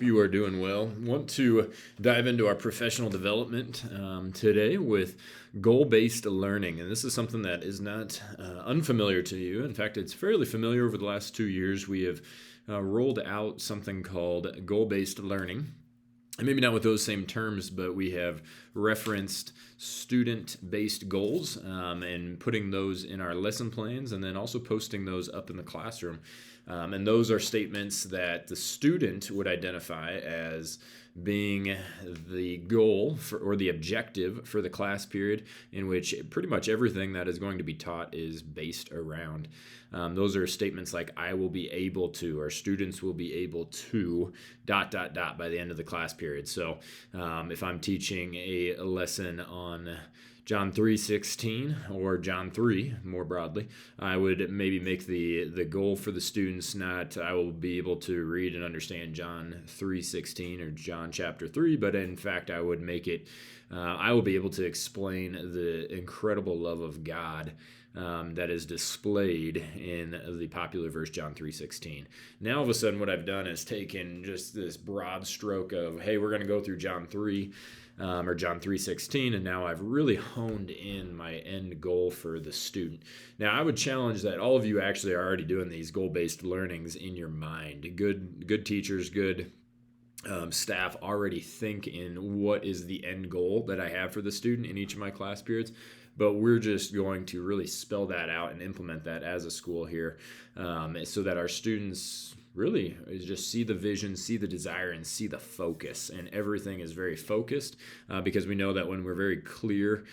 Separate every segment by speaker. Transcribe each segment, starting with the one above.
Speaker 1: You are doing well. Want to dive into our professional development today with goal-based learning, and this is something that is not unfamiliar to you. In fact, it's fairly familiar. Over the last 2 years, we have rolled out something called goal-based learning. And maybe not with those same terms, but we have referenced student-based goals and putting those in our lesson plans, and then also posting those up in the classroom. And those are statements that the student would identify as being the goal for, or the objective for the class period, in which pretty much everything that is going to be taught is based around. Those are statements like "I will be able to," or "students will be able to," ... by the end of the class period. So if I'm teaching a lesson on John 3:16 or John 3 more broadly, I would maybe make the goal for the students not "I will be able to read and understand John 3:16 or John chapter 3, but in fact I would make it I will be able to explain the incredible love of God that is displayed in the popular verse John 3:16. Now all of a sudden what I've done is taken just this broad stroke of, hey, we're going to go through John 3 or John 3:16, and now I've really honed in my end goal for the student. Now I would challenge that all of you actually are already doing these goal-based learnings in your mind. Good teachers, good staff already think in what is the end goal that I have for the student in each of my class periods. But we're just going to really spell that out and implement that as a school here, so that our students really just see the vision, see the desire, and see the focus. And everything is very focused because we know that when we're very clear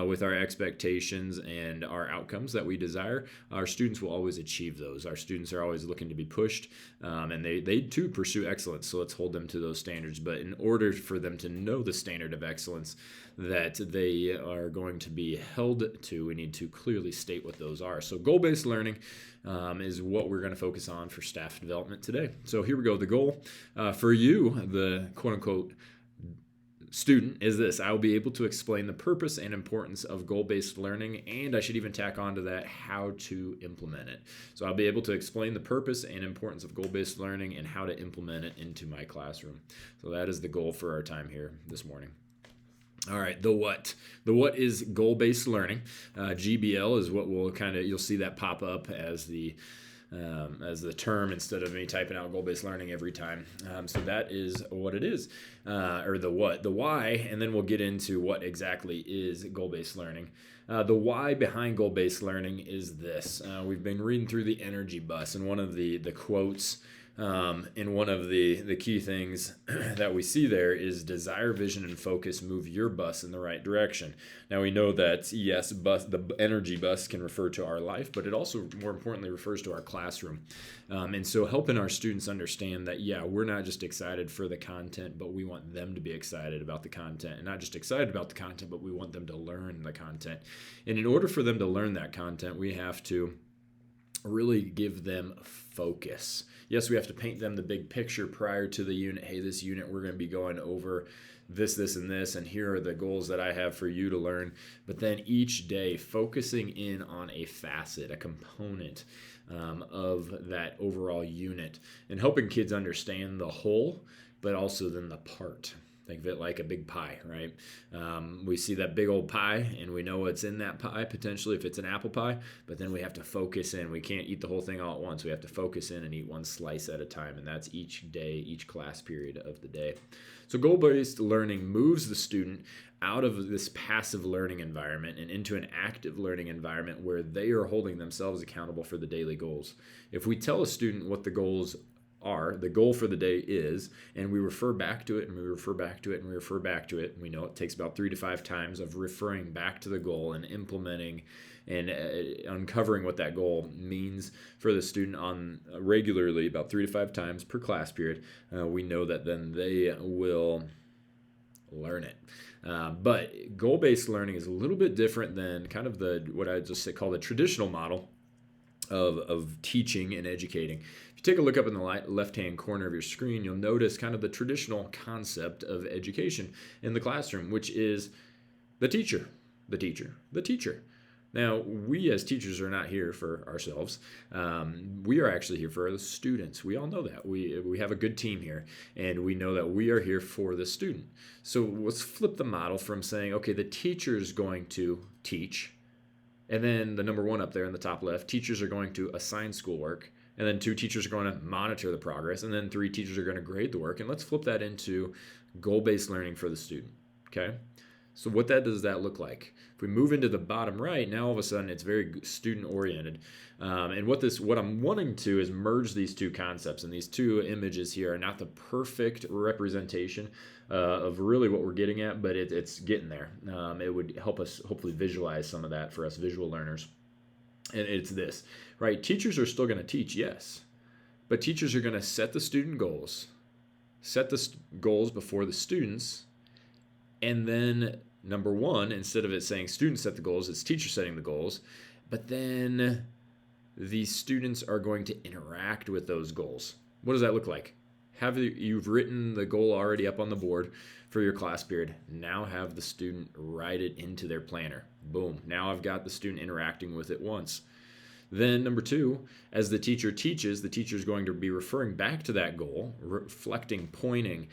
Speaker 1: with our expectations and our outcomes that we desire, our students will always achieve those. Our students are always looking to be pushed, and they too pursue excellence. So let's hold them to those standards. But in order for them to know the standard of excellence that they are going to be held to, we need to clearly state what those are. So goal-based learning is what we're going to focus on for staff development today. So here we go. The goal for you, the quote-unquote student, is this: I will be able to explain the purpose and importance of goal-based learning, and I should even tack onto that how to implement it. So I'll be able to explain the purpose and importance of goal-based learning and how to implement it into my classroom. So that is the goal for our time here this morning. All right, the what. The what is goal-based learning. GBL is what you'll see that pop up as the term instead of me typing out goal-based learning every time. So that is what it is, or the what. The why, and then we'll get into what exactly is goal-based learning. The why behind goal-based learning is this. We've been reading through the energy bus, and one of the quotes and one of the key things that we see there is desire, vision, and focus move your bus in the right direction. Now we know that, yes, the energy bus can refer to our life, but it also more importantly refers to our classroom. And so helping our students understand that, yeah, we're not just excited for the content, but we want them to be excited about the content. And not just excited about the content, but we want them to learn the content. And in order for them to learn that content, we have to really give them focus. Yes, we have to paint them the big picture prior to the unit. Hey, this unit, we're going to be going over this, and this, and here are the goals that I have for you to learn. But then each day, focusing in on a facet, a component of that overall unit, and helping kids understand the whole, but also then the part. Think of it like a big pie, right? We see that big old pie, and we know what's in that pie, potentially, if it's an apple pie, but then we have to focus in. We can't eat the whole thing all at once. We have to focus in and eat one slice at a time, and that's each day, each class period of the day. So goal-based learning moves the student out of this passive learning environment and into an active learning environment where they are holding themselves accountable for the daily goals. If we tell a student what the goals are, the goal for the day is, and we refer back to it, and we refer back to it, and we refer back to it, and we know it takes about 3 to 5 times of referring back to the goal and implementing and uncovering what that goal means for the student on regularly, about 3 to 5 times per class period. We know that then they will learn it. But goal-based learning is a little bit different than kind of what I just call the traditional model of teaching and educating. If you take a look up in the left-hand corner of your screen, you'll notice kind of the traditional concept of education in the classroom, which is the teacher, the teacher, the teacher. Now, we as teachers are not here for ourselves. We are actually here for the students. We all know that. We have a good team here, and we know that we are here for the student. So let's flip the model from saying, okay, the teacher is going to teach, and then the number one up there in the top left, teachers are going to assign schoolwork, and then 2 teachers are going to monitor the progress, and then 3 teachers are going to grade the work. And let's flip that into goal-based learning for the student, okay? So what does that look like? If we move into the bottom right, now all of a sudden it's very student-oriented. And what I'm wanting to is merge these 2 concepts, and these 2 images here are not the perfect representation of really what we're getting at, but it's getting there. It would help us hopefully visualize some of that for us visual learners. And it's this, right? Teachers are still going to teach, yes, but teachers are going to set the student goals, set the goals before the students, and then number one, instead of it saying students set the goals, it's teachers setting the goals, but then the students are going to interact with those goals. What does that look like? You've written the goal already up on the board for your class period. Now have the student write it into their planner. Boom. Now I've got the student interacting with it once. Then number 2, as the teacher teaches, the teacher is going to be referring back to that goal, reflecting, pointing,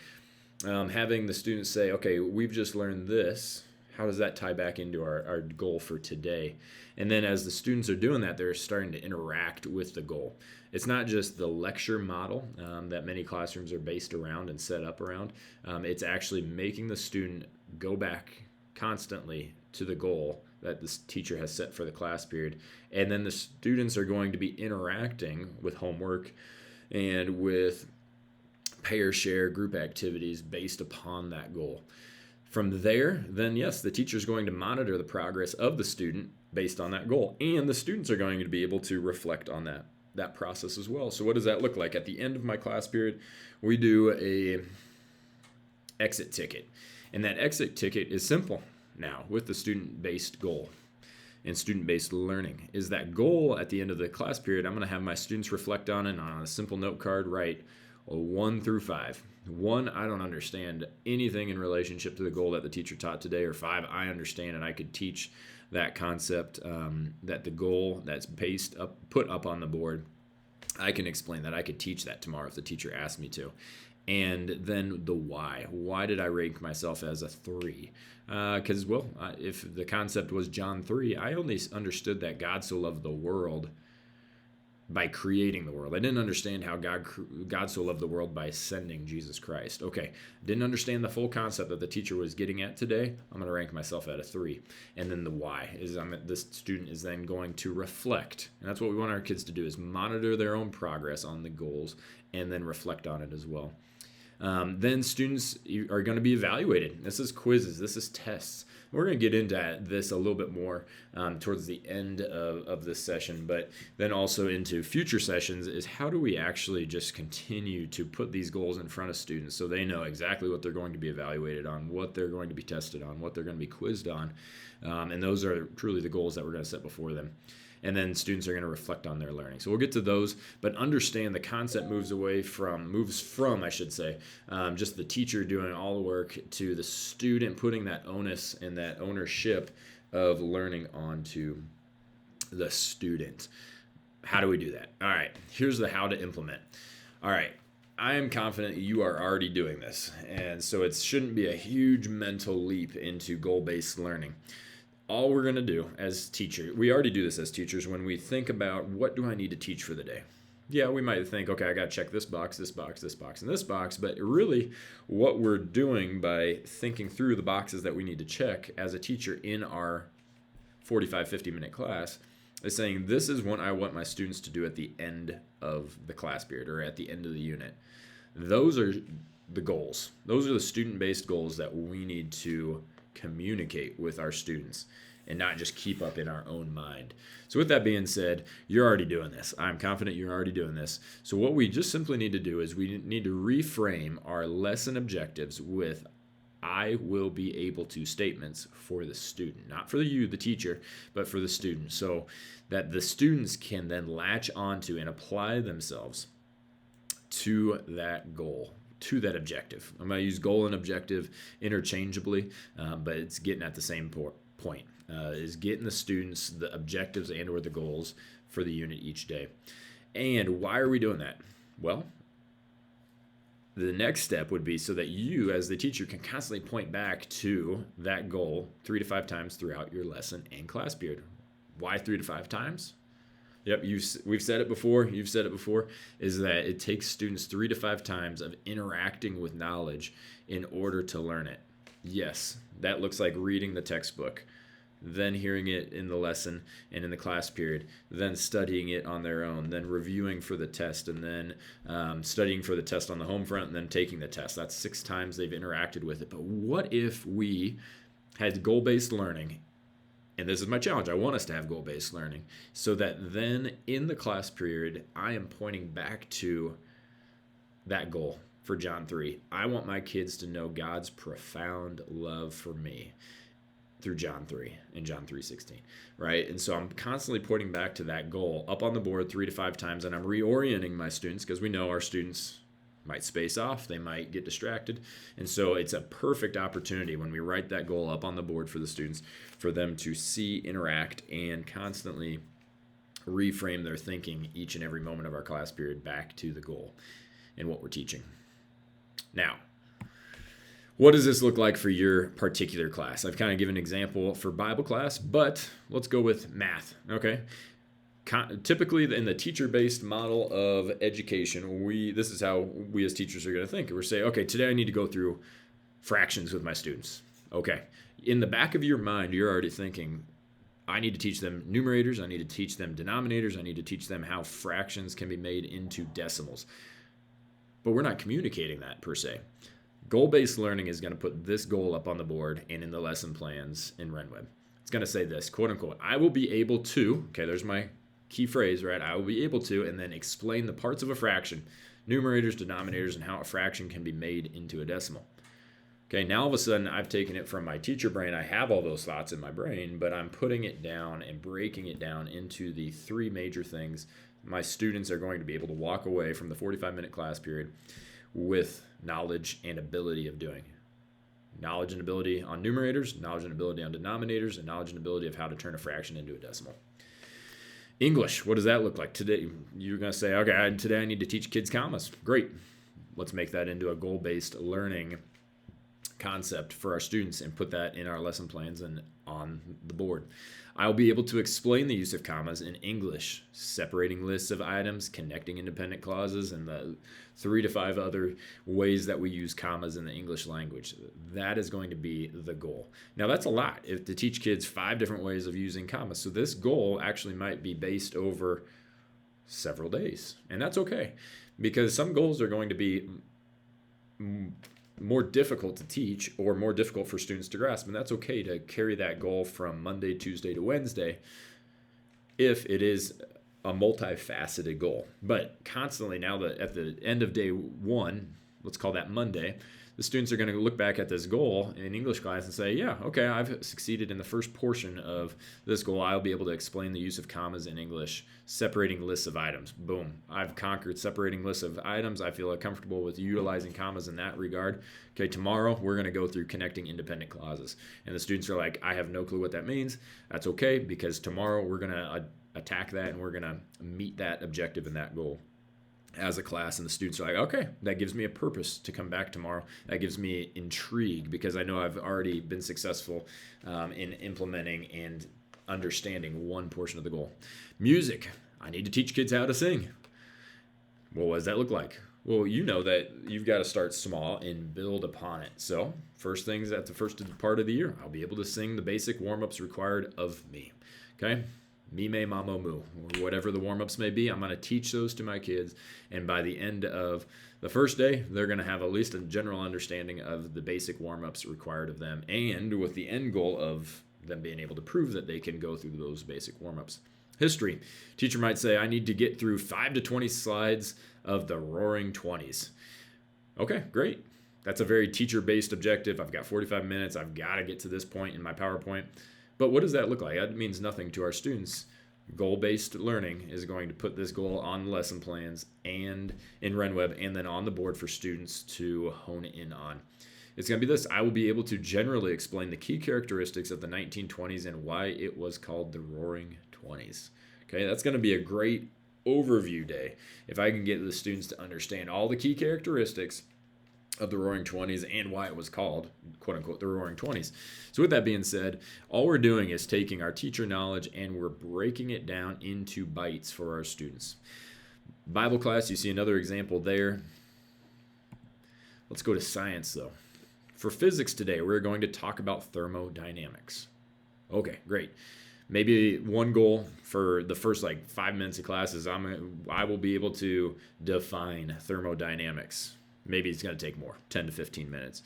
Speaker 1: having the students say, okay, we've just learned this. How does that tie back into our goal for today? And then as the students are doing that, they're starting to interact with the goal. It's not just the lecture model that many classrooms are based around and set up around. It's actually making the student go back constantly to the goal that this teacher has set for the class period. And then the students are going to be interacting with homework and with pair share group activities based upon that goal. From there, then yes, the teacher is going to monitor the progress of the student based on that goal. And the students are going to be able to reflect on that process as well. So what does that look like? At the end of my class period, we do a exit ticket. And that exit ticket is simple now with the student-based goal and student-based learning. Is that goal at the end of the class period, I'm going to have my students reflect on it on a simple note card, write 1 through 5. 1, I don't understand anything in relationship to the goal that the teacher taught today, or 5, I understand and I could teach that concept, that the goal that's put up on the board, I can explain that. I could teach that tomorrow if the teacher asked me to. And then the why. Why did I rank myself as a 3? Because, if the concept was John 3, I only understood that God so loved the world by creating the world. I didn't understand how God so loved the world by sending Jesus Christ. Okay, didn't understand the full concept that the teacher was getting at today. I'm going to rank myself at a 3. And then the why is this student is then going to reflect. And that's what we want our kids to do, is monitor their own progress on the goals and then reflect on it as well. Then students are going to be evaluated. This is quizzes. This is tests. We're going to get into this a little bit more towards the end of this session, but then also into future sessions is how do we actually just continue to put these goals in front of students so they know exactly what they're going to be evaluated on, what they're going to be tested on, what they're going to be quizzed on, and those are truly the goals that we're going to set before them. And then students are going to reflect on their learning. So we'll get to those, but understand the concept moves from, I should say, just the teacher doing all the work to the student putting that onus and that ownership of learning onto the student. How do we do that? All right, here's the how to implement. All right, I am confident you are already doing this, and so it shouldn't be a huge mental leap into goal-based learning. All we're going to do as teachers, we already do this as teachers when we think about what do I need to teach for the day. Yeah, we might think, okay, I got to check this box, this box, this box, and this box, but really what we're doing by thinking through the boxes that we need to check as a teacher in our 45, 50-minute class is saying this is what I want my students to do at the end of the class period or at the end of the unit. Those are the goals. Those are the student-based goals that we need to communicate with our students and not just keep up in our own mind. So with that being said, you're already doing this. I'm confident you're already doing this. So what we just simply need to do is we need to reframe our lesson objectives with I will be able to statements for the student, not for you, the teacher, but for the student, so that the students can then latch onto and apply themselves to that goal, to that objective. I'm going to use goal and objective interchangeably, but it's getting at the same point. point, is getting the students the objectives and or the goals for the unit each day. And why are we doing that? Well, the next step would be so that you, as the teacher, can constantly point back to that goal 3 to 5 times throughout your lesson and class period. Why 3 to 5 times? Yep, we've said it before. You've said it before. Is that it takes students 3 to 5 times of interacting with knowledge in order to learn it. Yes, that looks like reading the textbook, then hearing it in the lesson and in the class period, then studying it on their own, then reviewing for the test, and then studying for the test on the home front, and then taking the test. That's 6 times they've interacted with it. But what if we had goal-based learning? And this is my challenge. I want us to have goal-based learning so that then in the class period, I am pointing back to that goal for John 3. I want my kids to know God's profound love for me through John 3 and John 3:16, right? And so I'm constantly pointing back to that goal up on the board 3 to 5 times, and I'm reorienting my students because we know our students might space off, they might get distracted. And so it's a perfect opportunity when we write that goal up on the board for the students for them to see, interact, and constantly reframe their thinking each and every moment of our class period back to the goal and what we're teaching. Now, what does this look like for your particular class? I've kind of given an example for Bible class, but let's go with math, okay? Typically, in the teacher-based model of education, this is how we as teachers are going to think. We're saying, okay, today I need to go through fractions with my students. Okay, in the back of your mind, you're already thinking, I need to teach them numerators, I need to teach them denominators, I need to teach them how fractions can be made into decimals. But we're not communicating that per se. Goal-based learning is going to put this goal up on the board and in the lesson plans in RenWeb. It's going to say this, quote unquote, I will be able to, okay, there's my key phrase, right? I will be able to, and then explain the parts of a fraction, numerators, denominators, and how a fraction can be made into a decimal. Okay, now all of a sudden I've taken it from my teacher brain. I have all those thoughts in my brain, but I'm putting it down and breaking it down into the 3 major things my students are going to be able to walk away from the 45-minute class period with knowledge and ability of doing. Knowledge and ability on numerators, knowledge and ability on denominators, and knowledge and ability of how to turn a fraction into a decimal. English, what does that look like? Today, you're going to say, okay, today I need to teach kids commas. Great. Let's make that into a goal-based learning concept for our students and put that in our lesson plans and on the board. I'll be able to explain the use of commas in English, separating lists of items, connecting independent clauses, and the 3 to 5 other ways that we use commas in the English language. That is going to be the goal. Now, that's a lot to teach kids 5 different ways of using commas. So this goal actually might be based over several days, and that's okay because some goals are going to be more difficult to teach or more difficult for students to grasp. And that's okay to carry that goal from Monday, Tuesday to Wednesday if it is a multifaceted goal. But constantly now that at the end of day 1, let's call that Monday, the students are going to look back at this goal in English class and say, yeah, okay, I've succeeded in the first portion of this goal. I'll be able to explain the use of commas in English, separating lists of items. Boom. I've conquered separating lists of items. I feel comfortable with utilizing commas in that regard. Okay, tomorrow we're going to go through connecting independent clauses. And the students are like, I have no clue what that means. That's okay because tomorrow we're going to attack that and we're going to meet that objective and that goal as a class, and the students are like, okay, that gives me a purpose to come back tomorrow. That gives me intrigue because I know I've already been successful in implementing and understanding one portion of the goal. Music. I need to teach kids how to sing. Well, what does that look like? Well, you know that you've got to start small and build upon it. So first things at the first part of the year, I'll be able to sing the basic warm-ups required of me. Okay? Me, me, mamo, moo, or whatever the warm-ups may be. I'm going to teach those to my kids, and by the end of the first day, they're going to have at least a general understanding of the basic warm-ups required of them, and with the end goal of them being able to prove that they can go through those basic warm-ups. History. Teacher might say, I need to get through 5 to 20 slides of the Roaring Twenties. Okay, great. That's a very teacher-based objective. I've got 45 minutes. I've got to get to this point in my PowerPoint. But what does that look like? That means nothing to our students. Goal-based learning is going to put this goal on lesson plans and in RenWeb and then on the board for students to hone in on. It's going to be this: I will be able to generally explain the key characteristics of the 1920s and why it was called the Roaring Twenties. Okay, that's going to be a great overview day if I can get the students to understand all the key characteristics of the Roaring Twenties and why it was called, quote unquote, the Roaring Twenties. So with that being said, all we're doing is taking our teacher knowledge and we're breaking it down into bites for our students. Bible class, you see another example there. Let's go to science though. For physics today, we're going to talk about thermodynamics. Okay, great. Maybe one goal for the first 5 minutes of class is I will be able to define thermodynamics. Maybe it's going to take more, 10 to 15 minutes.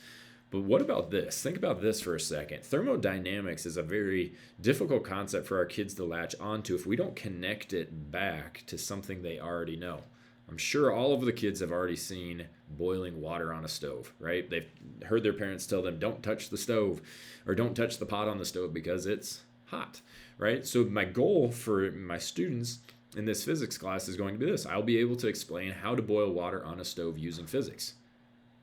Speaker 1: But what about this? Think about this for a second. Thermodynamics is a very difficult concept for our kids to latch onto if we don't connect it back to something they already know. I'm sure all of the kids have already seen boiling water on a stove, right? They've heard their parents tell them, don't touch the stove or don't touch the pot on the stove because it's hot, right? So my goal for my students in this physics class is going to be this. I'll be able to explain how to boil water on a stove using physics.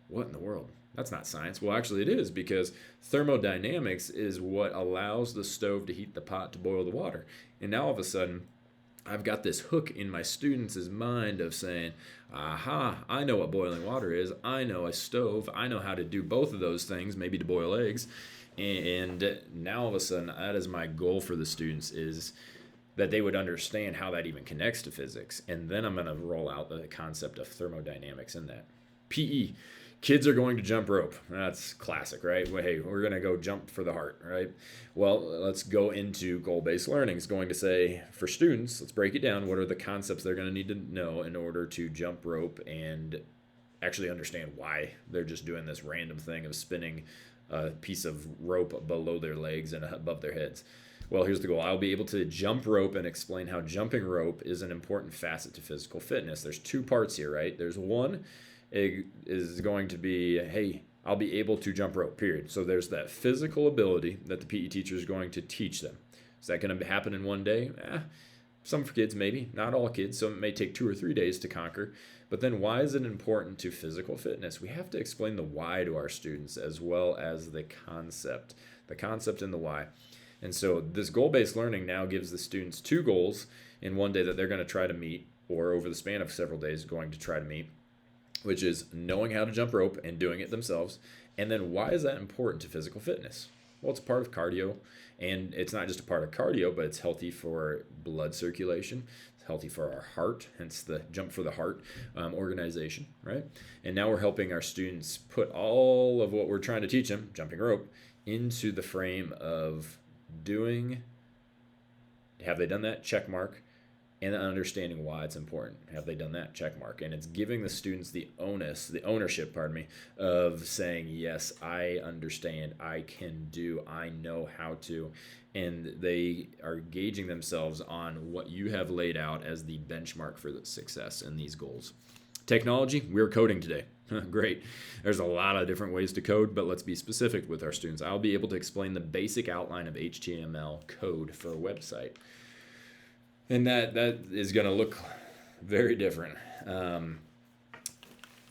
Speaker 1: What in the world? That's not science. Well, actually it is, because thermodynamics is what allows the stove to heat the pot to boil the water. And now all of a sudden, I've got this hook in my students' mind of saying, aha, I know what boiling water is. I know a stove. I know how to do both of those things, maybe to boil eggs. And now all of a sudden, that is my goal for the students, is that they would understand how that even connects to physics. And then I'm going to roll out the concept of thermodynamics in that. PE. Kids are going to jump rope. That's classic, right? Well, hey, we're going to go jump for the heart, right? Well, let's go into goal-based learning. It's going to say, for students, let's break it down. What are the concepts they're going to need to know in order to jump rope and actually understand why they're just doing this random thing of spinning a piece of rope below their legs and above their heads. Well, here's the goal. I'll be able to jump rope and explain how jumping rope is an important facet to physical fitness. There's two parts here, right? There's one is going to be, hey, I'll be able to jump rope, period. So there's that physical ability that the PE teacher is going to teach them. Is that going to happen in one day? Some kids maybe, not all kids. So it may take 2 or 3 days to conquer. But then why is it important to physical fitness? We have to explain the why to our students as well as the concept and the why. And so this goal-based learning now gives the students 2 goals in one day that they're going to try to meet, or over the span of several days going to try to meet, which is knowing how to jump rope and doing it themselves. And then why is that important to physical fitness? Well, it's a part of cardio, and it's not just a part of cardio, but it's healthy for blood circulation. It's healthy for our heart, hence the Jump for the Heart organization, right? And now we're helping our students put all of what we're trying to teach them, jumping rope, into the frame of doing. Have they done that? Check mark. And understanding why it's important. Have they done that? Check mark. And it's giving the students the ownership, of saying, yes, I understand, I can do, I know how to. And they are gauging themselves on what you have laid out as the benchmark for the success in these goals. Technology, we're coding today. Great. There's a lot of different ways to code, but let's be specific with our students. I'll be able to explain the basic outline of HTML code for a website. And that is going to look very different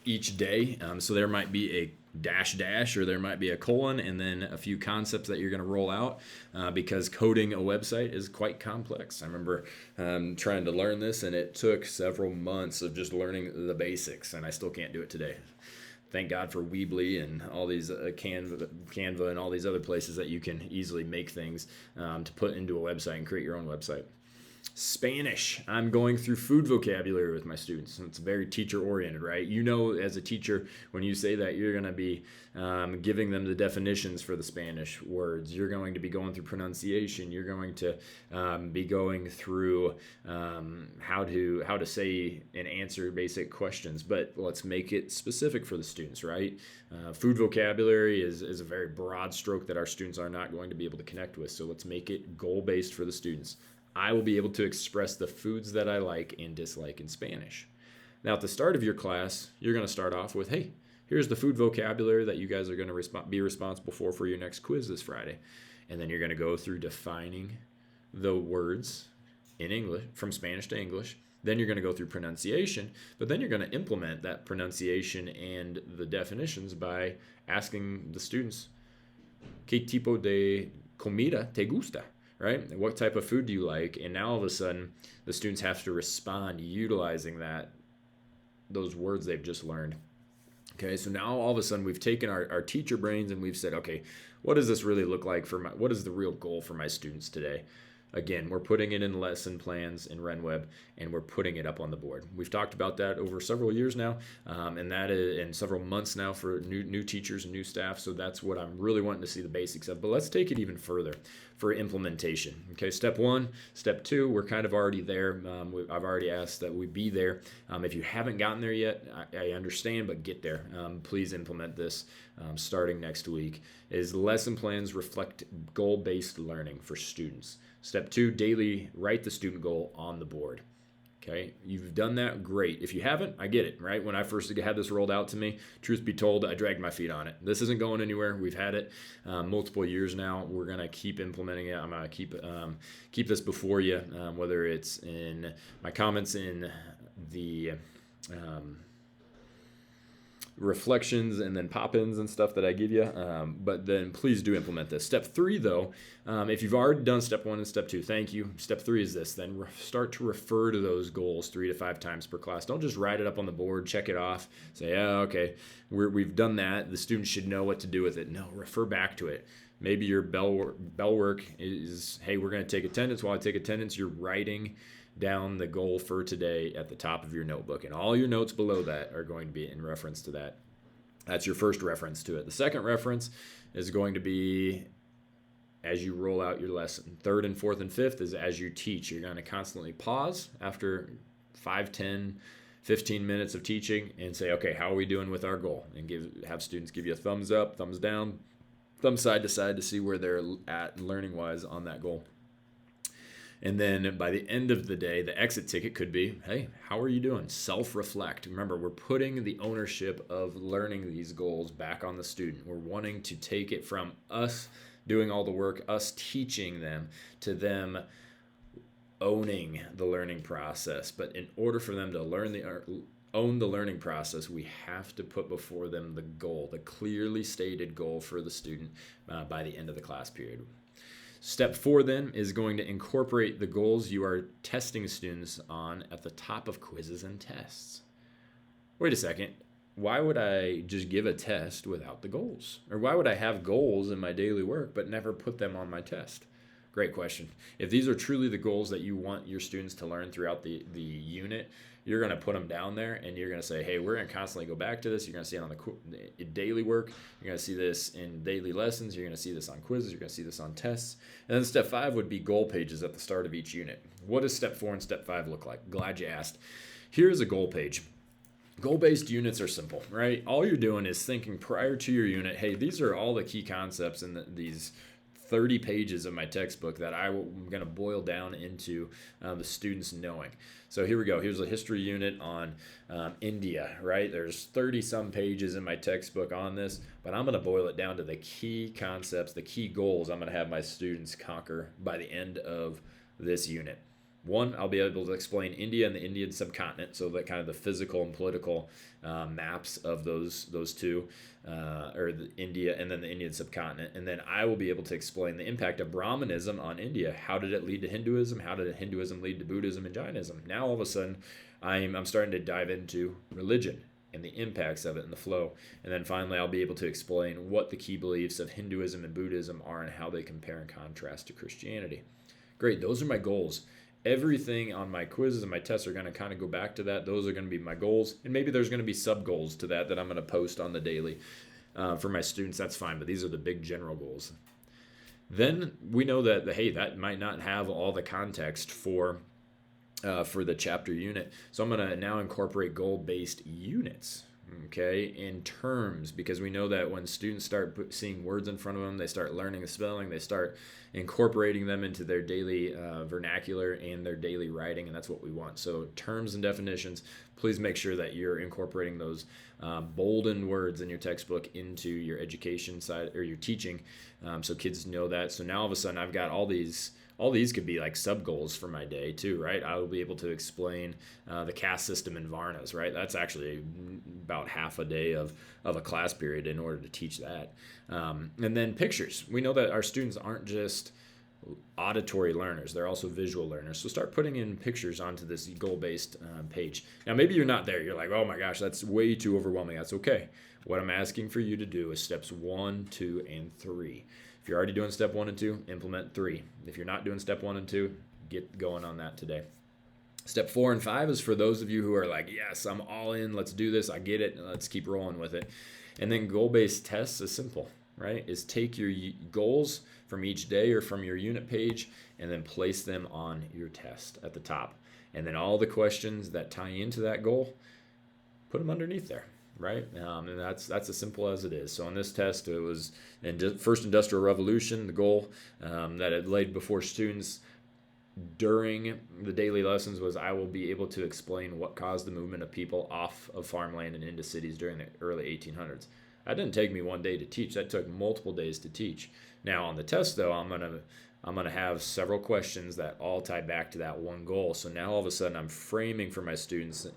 Speaker 1: each day. So there might be a dash, or there might be a colon, and then a few concepts that you're going to roll out because coding a website is quite complex. I remember trying to learn this, and it took several months of just learning the basics, and I still can't do it today. Thank God for Weebly and all these Canva and all these other places that you can easily make things to put into a website and create your own website. Spanish. I'm going through food vocabulary with my students. It's very teacher-oriented, right? You know, as a teacher, when you say that, you're going to be giving them the definitions for the Spanish words. You're going to be going through pronunciation. You're going to be going through how to say and answer basic questions. But let's make it specific for the students, right? Food vocabulary is a very broad stroke that our students are not going to be able to connect with. So let's make it goal-based for the students. I will be able to express the foods that I like and dislike in Spanish. Now, at the start of your class, you're going to start off with, hey, here's the food vocabulary that you guys are going to be responsible for your next quiz this Friday. And then you're going to go through defining the words in English, from Spanish to English, Then you're going to go through pronunciation, but then you're going to implement that pronunciation and the definitions by asking the students, ¿Qué tipo de comida te gusta? Right? What type of food do you like? And now all of a sudden, the students have to respond utilizing those words they've just learned. Okay, so now all of a sudden we've taken our teacher brains and we've said, okay, what does this really look like what is the real goal for my students today? Again, we're putting it in lesson plans in RenWeb, and we're putting it up on the board. We've talked about that over several years now, and that is in several months now for new teachers and new staff. So that's what I'm really wanting to see the basics of. But let's take it even further for implementation. Okay, step 1, step 2, we're kind of already there. I've already asked that we be there. If you haven't gotten there yet, I understand, but get there. Please implement this starting next week. Is lesson plans reflect goal-based learning for students. Step 2, daily write the student goal on the board. Okay, you've done that, great. If you haven't, I get it, right? When I first had this rolled out to me, truth be told, I dragged my feet on it. This isn't going anywhere. We've had it multiple years now. We're gonna keep implementing it. I'm gonna keep this before you, whether it's in my comments in the reflections and then pop-ins and stuff that I give you, but then please do implement this. Step 3 though, if you've already done step 1 and step 2, thank you. Step 3 is this, then start to refer to those goals 3 to 5 times per class. Don't just write it up on the board, check it off, say, yeah, okay, we've done that, the students should know what to do with it. No, refer back to it. Maybe your bell work is, hey, we're going to take attendance. While I take attendance, you're writing down the goal for today at the top of your notebook, and all your notes below that are going to be in reference to that. That's your first reference to it. The second reference is going to be as you roll out your lesson. Third and fourth and fifth is as you teach. You're going to constantly pause after 5, 10, 15 minutes of teaching and say, okay, how are we doing with our goal? And have students give you a thumbs up, thumbs down, thumb side to side to see where they're at learning-wise on that goal. And then by the end of the day, the exit ticket could be, hey, how are you doing? Self-reflect. Remember, we're putting the ownership of learning these goals back on the student. We're wanting to take it from us doing all the work, us teaching them, to them owning the learning process. But in order for them to own the learning process, we have to put before them the goal, the clearly stated goal for the student by the end of the class period. Step 4 then is going to incorporate the goals you are testing students on at the top of quizzes and tests. Wait a second, why would I just give a test without the goals? Or why would I have goals in my daily work but never put them on my test? Great question. If these are truly the goals that you want your students to learn throughout the unit, you're going to put them down there and you're going to say, hey, we're going to constantly go back to this. You're going to see it on the daily work. You're going to see this in daily lessons. You're going to see this on quizzes. You're going to see this on tests. And then step 5 would be goal pages at the start of each unit. What does step 4 and step 5 look like? Glad you asked. Here's a goal page. Goal-based units are simple, right? All you're doing is thinking prior to your unit, hey, these are all the key concepts in these 30 pages of my textbook that I'm going to boil down into the students knowing. So here we go. Here's a history unit on India, right? There's 30 some pages in my textbook on this, but I'm going to boil it down to the key concepts, the key goals I'm going to have my students conquer by the end of this unit. 1, I'll be able to explain India and the Indian subcontinent, so that kind of the physical and political maps of those two, or the India and then the Indian subcontinent. And then I will be able to explain the impact of Brahmanism on India. How did it lead to Hinduism? How did Hinduism lead to Buddhism and Jainism? Now all of a sudden, I'm starting to dive into religion and the impacts of it and the flow. And then finally, I'll be able to explain what the key beliefs of Hinduism and Buddhism are and how they compare and contrast to Christianity. Great, those are my goals. Everything on my quizzes and my tests are going to kind of go back to that. Those are going to be my goals. And maybe there's going to be sub-goals to that I'm going to post on the daily for my students. That's fine, but these are the big general goals. Then we know that, hey, that might not have all the context for the chapter unit. So I'm going to now incorporate goal-based units, okay, in terms, because we know that when students start seeing words in front of them, they start learning the spelling, they start incorporating them into their daily vernacular and their daily writing, and that's what we want. So terms and definitions, please make sure that you're incorporating those bolden words in your textbook into your education side or your teaching, so kids know that. So now all of a sudden I've got all these all these could be like sub goals for my day too, right? I will be able to explain the caste system in Varnas, right? That's actually about half a day of a class period in order to teach that. And then pictures. We know that our students aren't just auditory learners, they're also visual learners. So start putting in pictures onto this goal-based page. Now maybe you're not there, you're like, oh my gosh, that's way too overwhelming. That's okay. What I'm asking for you to do is steps 1, 2, and 3. If you're already doing step 1 and 2, implement 3. If you're not doing step 1 and 2, get going on that today. Step 4 and 5 is for those of you who are like, yes, I'm all in, let's do this, I get it, let's keep rolling with it. And then goal-based tests is simple, right? Is take your goals from each day or from your unit page and then place them on your test at the top. And then all the questions that tie into that goal, put them underneath there, right? And that's as simple as it is. So on this test, it was in first industrial revolution, the goal that it laid before students during the daily lessons was I will be able to explain what caused the movement of people off of farmland and into cities during the early 1800s. That didn't take me one day to teach. That took multiple days to teach. Now on the test though, I'm gonna have several questions that all tie back to that one goal. So now all of a sudden I'm framing for my students.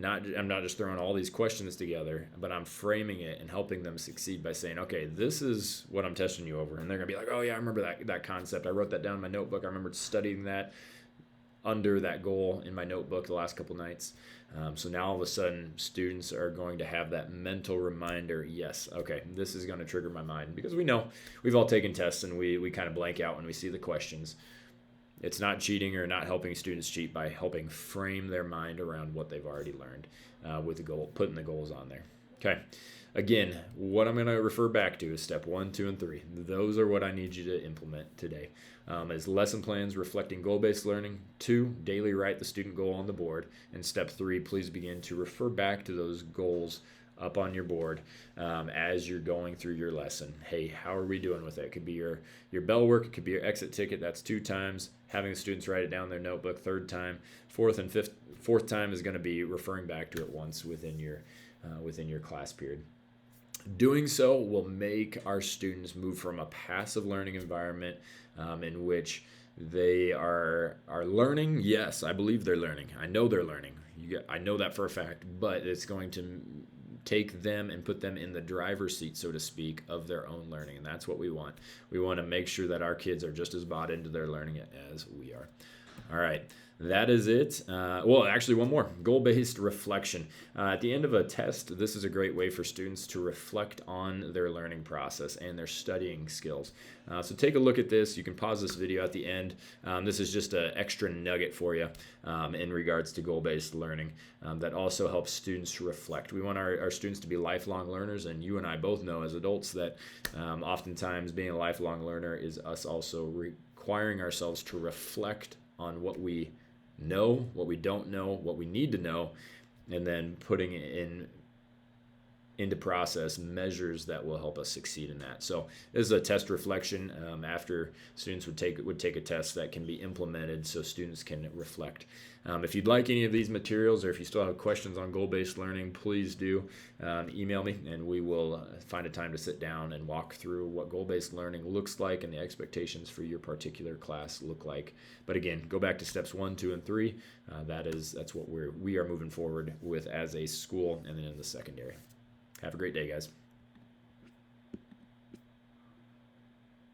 Speaker 1: I'm not just throwing all these questions together, but I'm framing it and helping them succeed by saying, okay, this is what I'm testing you over. And they're gonna be like, oh yeah, I remember that concept. I wrote that down in my notebook. I remember studying that under that goal in my notebook the last couple nights. So now all of a sudden students are going to have that mental reminder, yes, okay, this is going to trigger my mind, because we know we've all taken tests and we kind of blank out when we see the questions. It's not cheating or not helping students cheat by helping frame their mind around what they've already learned with the goal, putting the goals on there. Okay. Again, what I'm going to refer back to is step 1, 2, and 3. Those are what I need you to implement today. Is lesson plans reflecting goal-based learning. 2, daily write the student goal on the board. And step 3, please begin to refer back to those goals up on your board as you're going through your lesson. Hey, how are we doing with it? It could be your bell work. It could be your exit ticket. That's 2 times. Having the students write it down in their notebook 3rd time. 4th time is going to be referring back to it once within your class period. Doing so will make our students move from a passive learning environment in which they are learning. Yes, I believe they're learning. I know they're learning. I know that for a fact, but it's going to take them and put them in the driver's seat, so to speak, of their own learning. And that's what we want. We want to make sure that our kids are just as bought into their learning as we are. All right. That is it. Well, actually, one more. Goal-based reflection. At the end of a test, this is a great way for students to reflect on their learning process and their studying skills. So take a look at this. You can pause this video at the end. This is just an extra nugget for you in regards to goal-based learning that also helps students to reflect. We want our students to be lifelong learners, and you and I both know as adults that oftentimes being a lifelong learner is us also requiring ourselves to reflect on what we know, what we don't know, what we need to know, and then putting into process measures that will help us succeed in that. So this is a test reflection after students would take a test that can be implemented so students can reflect. If you'd like any of these materials, or if you still have questions on goal-based learning, please do email me, and we will find a time to sit down and walk through what goal-based learning looks like and the expectations for your particular class look like. But again, go back to steps 1, 2, and 3. That's what we are moving forward with as a school and then in the secondary. Have a great day, guys.